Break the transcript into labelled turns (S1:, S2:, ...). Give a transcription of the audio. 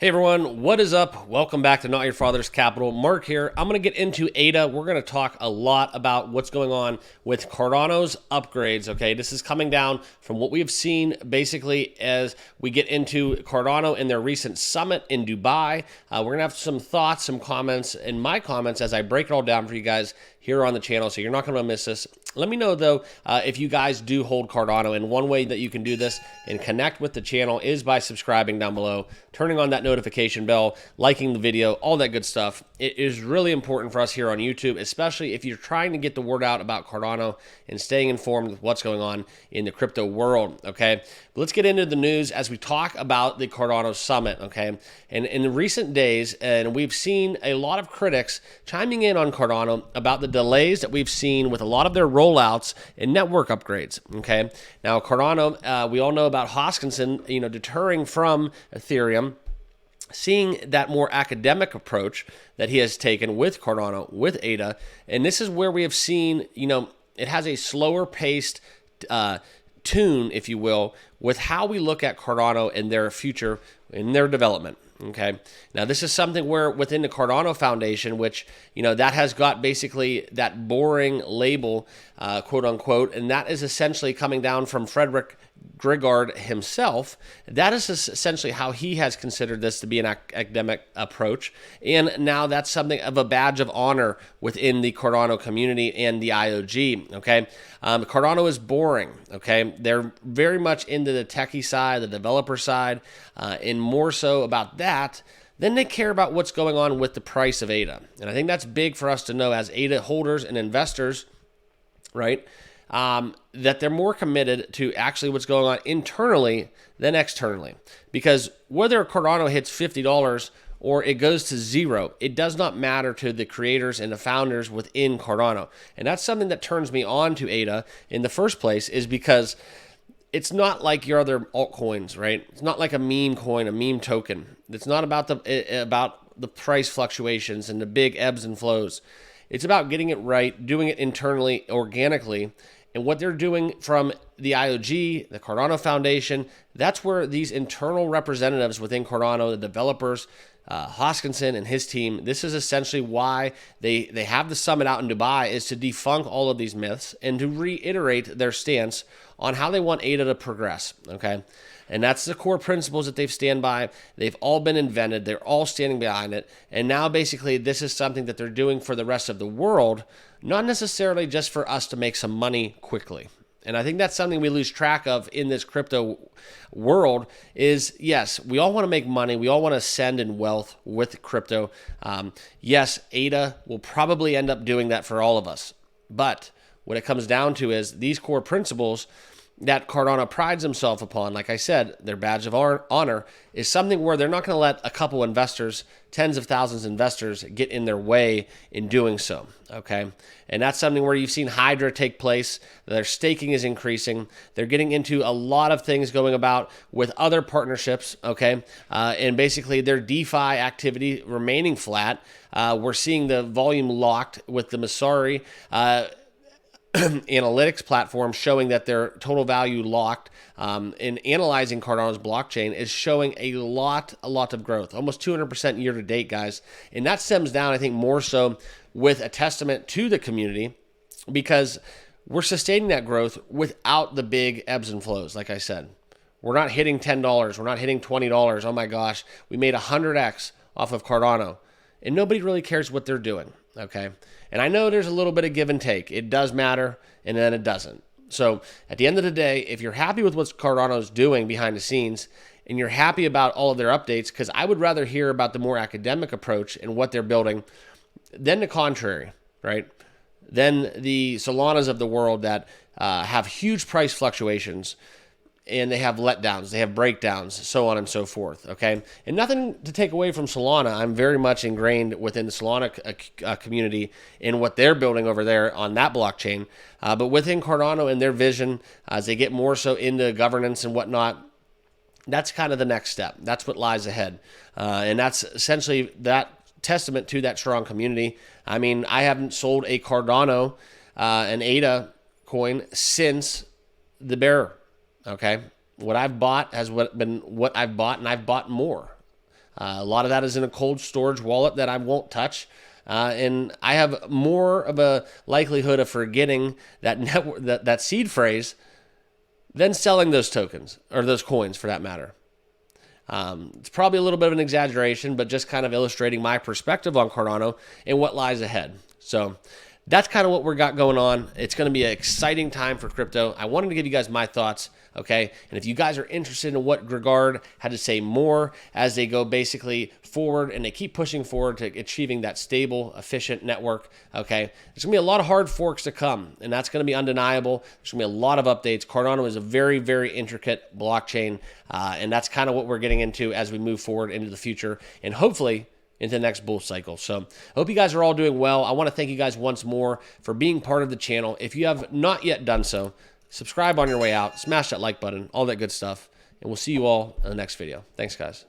S1: Hey everyone, what is up? Welcome back to Not Your Father's Capital. Mark here. I'm going to get into ADA. We're going to talk a lot about what's going on with Cardano's upgrades, okay? This is coming down from what we have seen basically as we get into Cardano in their recent summit in Dubai. We're going to have some thoughts, some comments, and my comments as I break it all down for you guys here on the channel, so you're not going to miss this. Let me know, though, if you guys do hold Cardano, and one way that you can do this and connect with the channel is by subscribing down below, turning on that notification bell, liking the video, all that good stuff. It is really important for us here on YouTube, especially if you're trying to get the word out about Cardano and staying informed with what's going on in the crypto world, okay? But let's get into the news as we talk about the Cardano Summit, okay? And in the recent days, and we've seen a lot of critics chiming in on Cardano about the delays that we've seen with a lot of their rollouts and network upgrades, okay? Now, Cardano, we all know about Hoskinson, deterring from Ethereum, seeing that more academic approach that he has taken with Cardano, with ADA, and this is where we have seen, it has a slower paced tune, if you will, with how we look at Cardano and their future, in their development. Okay. Now, this is something where within the Cardano Foundation, which, that has got basically that boring label, quote unquote, and that is essentially coming down from Frederick Grigard himself. That is essentially how he has considered this to be an academic approach. And now that's something of a badge of honor within the Cardano community and the IOG. Okay. Cardano is boring. Okay. They're very much into the techie side, the developer side, and more so about that. Then they care about what's going on with the price of ADA. And I think that's big for us to know as ADA holders and investors, right? That they're more committed to actually what's going on internally than externally. Because whether Cardano hits $50 or it goes to zero, it does not matter to the creators and the founders within Cardano. And that's something that turns me on to ADA in the first place, is because it's not like your other altcoins, right? It's not like a meme coin, a meme token. It's not about the price fluctuations and the big ebbs and flows. It's about getting it right, doing it internally, organically. And what they're doing from the IOG, the Cardano Foundation, that's where these internal representatives within Cardano, the developers, Hoskinson and his team, this is essentially why they have the summit out in Dubai, is to debunk all of these myths and to reiterate their stance on how they want ADA to progress, okay? And that's the core principles that they've stand by. They've all been invented. They're all standing behind it. And now basically this is something that they're doing for the rest of the world, not necessarily just for us to make some money quickly. And I think that's something we lose track of in this crypto world is, yes, we all want to make money. We all want to ascend in wealth with crypto. Yes, ADA will probably end up doing that for all of us. But what it comes down to is these core principles that Cardano prides himself upon, like I said, their badge of honor, is something where they're not going to let a couple investors, tens of thousands of investors, get in their way in doing so, okay? And that's something where you've seen Hydra take place. Their staking is increasing. They're getting into a lot of things going about with other partnerships, okay? And basically their DeFi activity remaining flat. We're seeing the volume locked with the Masari analytics platform showing that their total value locked in analyzing Cardano's blockchain is showing a lot of growth, almost 200% year to date, guys. And that stems down, I think, more so with a testament to the community, because we're sustaining that growth without the big ebbs and flows. Like I said, we're not hitting $10. We're not hitting $20. Oh my gosh, we made 100x off of Cardano, and nobody really cares what they're doing. Okay. And I know there's a little bit of give and take. It does matter, and then it doesn't. So at the end of the day, if you're happy with what Cardano's doing behind the scenes, and you're happy about all of their updates, because I would rather hear about the more academic approach and what they're building than the contrary, right? Than the Solanas of the world that have huge price fluctuations, and they have letdowns, they have breakdowns, so on and so forth, okay? And nothing to take away from Solana. I'm very much ingrained within the Solana community in what they're building over there on that blockchain. But within Cardano and their vision, as they get more so into governance and whatnot, that's kind of the next step. That's what lies ahead. And that's essentially that testament to that strong community. I mean, I haven't sold a Cardano, an ADA coin since the bear. Okay, what I've bought has been what I've bought, and I've bought more. A lot of that is in a cold storage wallet that I won't touch. And I have more of a likelihood of forgetting that seed phrase than selling those tokens, or those coins for that matter. It's probably a little bit of an exaggeration, but just kind of illustrating my perspective on Cardano and what lies ahead. So that's kind of what we got going on. It's going to be an exciting time for crypto. I wanted to give you guys my thoughts, okay? And if you guys are interested in what Gregard had to say more as they go basically forward and they keep pushing forward to achieving that stable, efficient network, okay? There's going to be a lot of hard forks to come, and that's going to be undeniable. There's going to be a lot of updates. Cardano is a very, very intricate blockchain, and that's kind of what we're getting into as we move forward into the future, and hopefully into the next bull cycle. So I hope you guys are all doing well. I want to thank you guys once more for being part of the channel. If you have not yet done so, subscribe on your way out, smash that like button, all that good stuff, and we'll see you all in the next video. Thanks, guys.